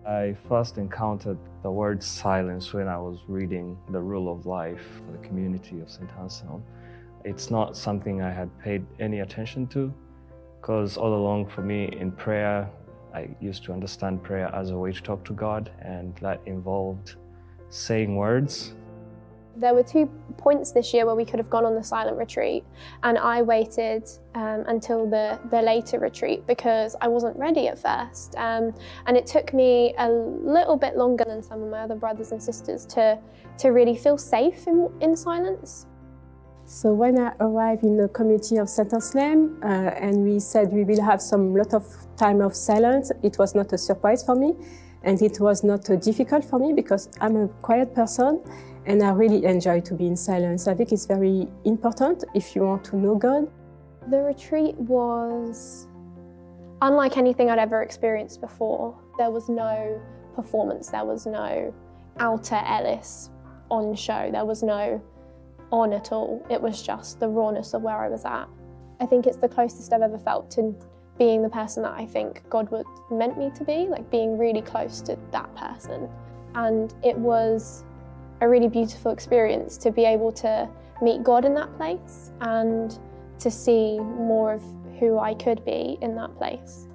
I first encountered the word silence when I was reading The Rule of Life for the community of St. Anselm. It's not something I had paid any attention to, because all along for me in prayer, I used to understand prayer as a way to talk to God, and that involved saying words. There were 2 points this year where we could have gone on the silent retreat, and I waited until the later retreat because I wasn't ready at first. And it took me a little bit longer than some of my other brothers and sisters to really feel safe in silence. So when I arrived in the community of St. Anselm and we said we will have lot of time of silence, it was not a surprise for me, and it was not difficult for me because I'm a quiet person and I really enjoy to be in silence. I think it's very important if you want to know God. The retreat was unlike anything I'd ever experienced before. There was no performance, there was no outer Ellis on show, there was no on at all. It was just the rawness of where I was at. I think it's the closest I've ever felt to being the person that I think God meant me to be, like being really close to that person. And it was a really beautiful experience to be able to meet God in that place and to see more of who I could be in that place.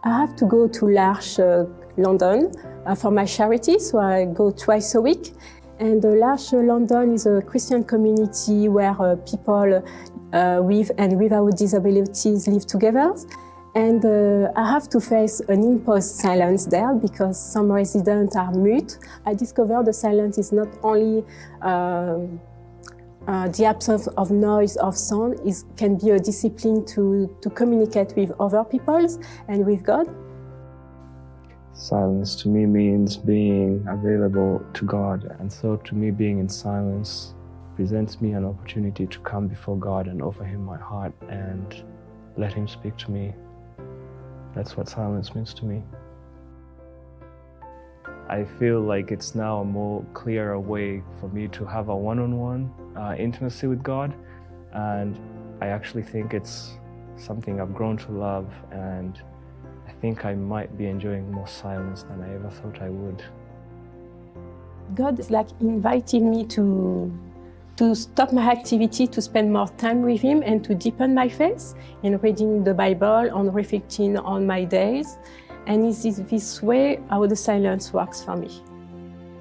I have to go to L'Arche, London for my charity, so I go twice a week. And L'Arche London is a Christian community where people with and without disabilities live together. And I have to face an imposed silence there because some residents are mute. I discovered the silence is not only the absence of noise, of sound, it can be a discipline to communicate with other people and with God. Silence to me means being available to God, and so to me being in silence presents me an opportunity to come before God and offer Him my heart and let Him speak to me. That's what silence means to me. I feel like it's now a more clearer way for me to have a one-on-one intimacy with God, and I actually think it's something I've grown to love, and I think I might be enjoying more silence than I ever thought I would. God is like inviting me to stop my activity, to spend more time with Him and to deepen my faith in reading the Bible, on reflecting on my days. And it's this way how the silence works for me.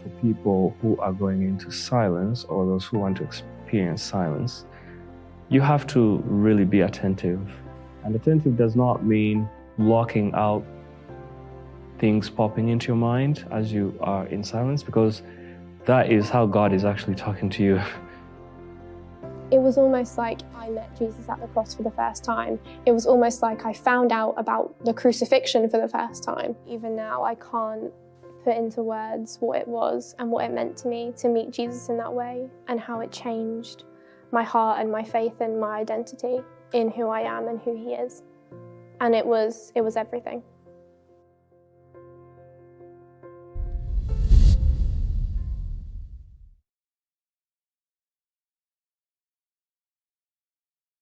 For people who are going into silence, or those who want to experience silence, you have to really be attentive. And attentive does not mean blocking out things popping into your mind as you are in silence, because that is how God is actually talking to you. It was almost like I met Jesus at the cross for the first time. It was almost like I found out about the crucifixion for the first time. Even now, I can't put into words what it was and what it meant to me to meet Jesus in that way, and how it changed my heart and my faith and my identity in who I am and who He is. And it was everything.